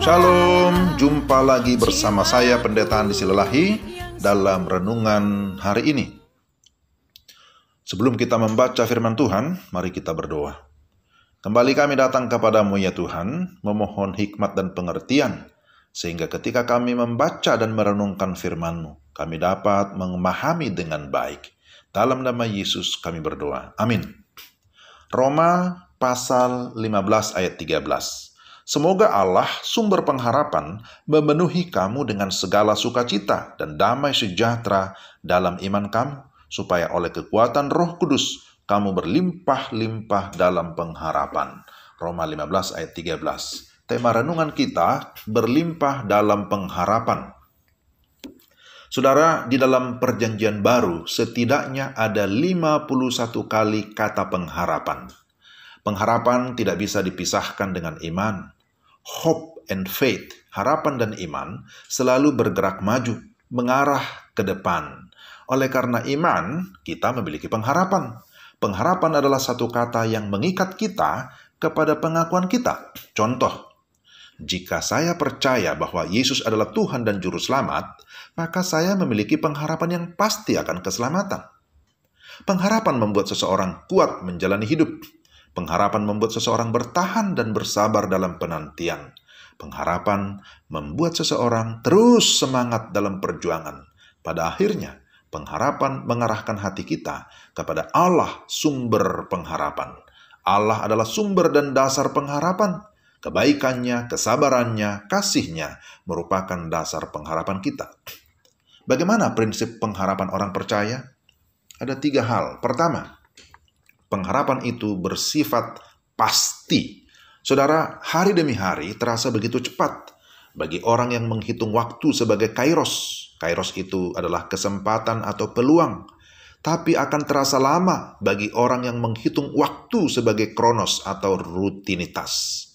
Shalom, jumpa lagi bersama saya Pendeta Andi Silalahi dalam renungan hari ini. Sebelum kita membaca firman Tuhan, mari kita berdoa. Kembali kami datang kepadamu ya Tuhan, memohon hikmat dan pengertian, sehingga ketika kami membaca dan merenungkan firman-Mu, kami dapat memahami dengan baik. Dalam nama Yesus kami berdoa. Amin. Roma pasal 15 ayat 13. Semoga Allah, sumber pengharapan, memenuhi kamu dengan segala sukacita dan damai sejahtera dalam iman kamu, supaya oleh kekuatan Roh Kudus kamu berlimpah-limpah dalam pengharapan. Roma 15 ayat 13. Tema renungan kita, berlimpah dalam pengharapan. Saudara, di dalam perjanjian baru setidaknya ada 51 kali kata pengharapan. Pengharapan tidak bisa dipisahkan dengan iman. Hope and faith, harapan dan iman, selalu bergerak maju, mengarah ke depan. Oleh karena iman, kita memiliki pengharapan. Pengharapan adalah satu kata yang mengikat kita kepada pengakuan kita. Contoh, jika saya percaya bahwa Yesus adalah Tuhan dan Juru Selamat, maka saya memiliki pengharapan yang pasti akan keselamatan. Pengharapan membuat seseorang kuat menjalani hidup. Pengharapan membuat seseorang bertahan dan bersabar dalam penantian. Pengharapan membuat seseorang terus semangat dalam perjuangan. Pada akhirnya, pengharapan mengarahkan hati kita kepada Allah, sumber pengharapan. Allah adalah sumber dan dasar pengharapan. Kebaikannya, kesabarannya, kasihnya merupakan dasar pengharapan kita. Bagaimana prinsip pengharapan orang percaya? Ada 3 hal. Pertama, pengharapan itu bersifat pasti. Saudara, hari demi hari terasa begitu cepat bagi orang yang menghitung waktu sebagai kairos. Kairos itu adalah kesempatan atau peluang. Tapi akan terasa lama bagi orang yang menghitung waktu sebagai kronos atau rutinitas.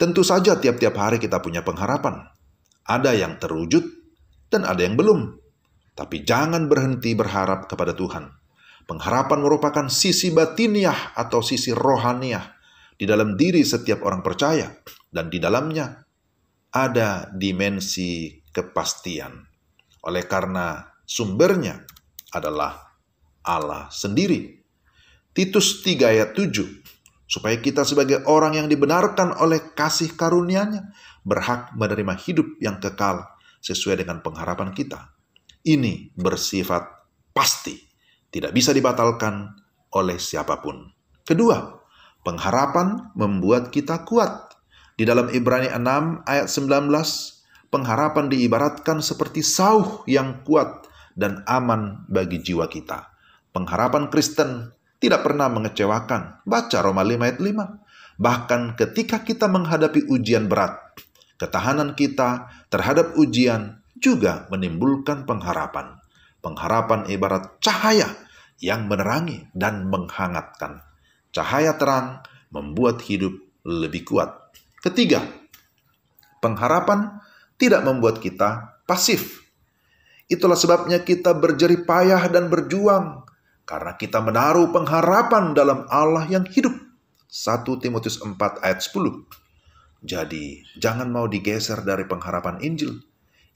Tentu saja tiap-tiap hari kita punya pengharapan. Ada yang terwujud dan ada yang belum. Tapi jangan berhenti berharap kepada Tuhan. Pengharapan merupakan sisi batiniah atau sisi rohaniah di dalam diri setiap orang percaya. Dan di dalamnya ada dimensi kepastian. Oleh karena sumbernya adalah Allah sendiri. Titus 3 ayat 7. Supaya kita sebagai orang yang dibenarkan oleh kasih karunia-Nya berhak menerima hidup yang kekal sesuai dengan pengharapan kita. Ini bersifat pasti. Tidak bisa dibatalkan oleh siapapun. Kedua, pengharapan membuat kita kuat. Di dalam Ibrani 6 ayat 19, pengharapan diibaratkan seperti sauh yang kuat dan aman bagi jiwa kita. Pengharapan Kristen tidak pernah mengecewakan. Baca Roma 5 ayat 5. Bahkan ketika kita menghadapi ujian berat, ketahanan kita terhadap ujian juga menimbulkan pengharapan. Pengharapan ibarat cahaya yang menerangi dan menghangatkan. Cahaya terang membuat hidup lebih kuat. Ketiga, pengharapan tidak membuat kita pasif. Itulah sebabnya kita berjerih payah dan berjuang, karena kita menaruh pengharapan dalam Allah yang hidup. 1 Timotius 4 ayat 10. Jadi, jangan mau digeser dari pengharapan Injil.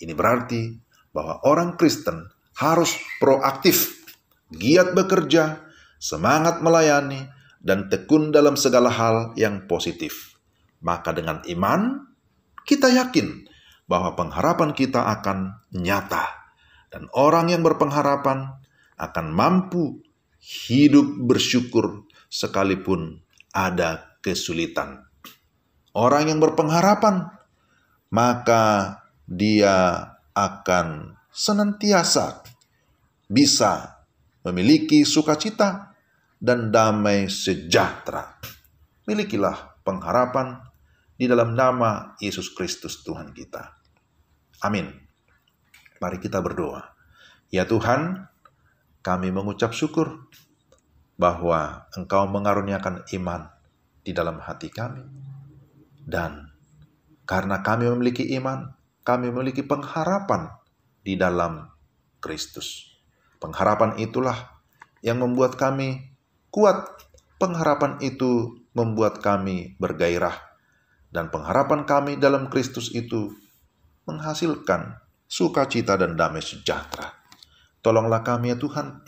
Ini berarti bahwa orang Kristen harus proaktif, giat bekerja, semangat melayani, dan tekun dalam segala hal yang positif. Maka dengan iman, kita yakin bahwa pengharapan kita akan nyata. Dan orang yang berpengharapan akan mampu hidup bersyukur sekalipun ada kesulitan. Orang yang berpengharapan, maka dia akan senantiasa bisa memiliki sukacita dan damai sejahtera. Milikilah pengharapan di dalam nama Yesus Kristus Tuhan kita. Amin. Mari kita berdoa. Ya Tuhan, kami mengucap syukur bahwa Engkau mengaruniakan iman di dalam hati kami. Dan karena kami memiliki iman, kami memiliki pengharapan di dalam Kristus. Pengharapan itulah yang membuat kami kuat. Pengharapan itu membuat kami bergairah. Dan pengharapan kami dalam Kristus itu menghasilkan sukacita dan damai sejahtera. Tolonglah kami ya Tuhan,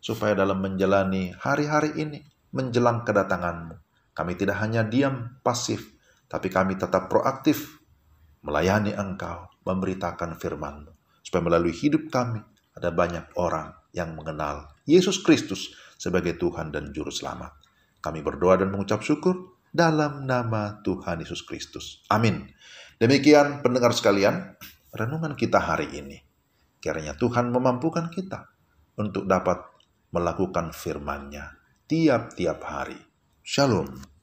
supaya dalam menjalani hari-hari ini, menjelang kedatangan-Mu, kami tidak hanya diam, pasif, tapi kami tetap proaktif, melayani Engkau, memberitakan firman-Mu, supaya melalui hidup kami, ada banyak orang yang mengenal Yesus Kristus sebagai Tuhan dan Juru Selamat. Kami berdoa dan mengucap syukur dalam nama Tuhan Yesus Kristus. Amin. Demikian pendengar sekalian, renungan kita hari ini. Kiranya Tuhan memampukan kita untuk dapat melakukan firman-Nya tiap-tiap hari. Shalom.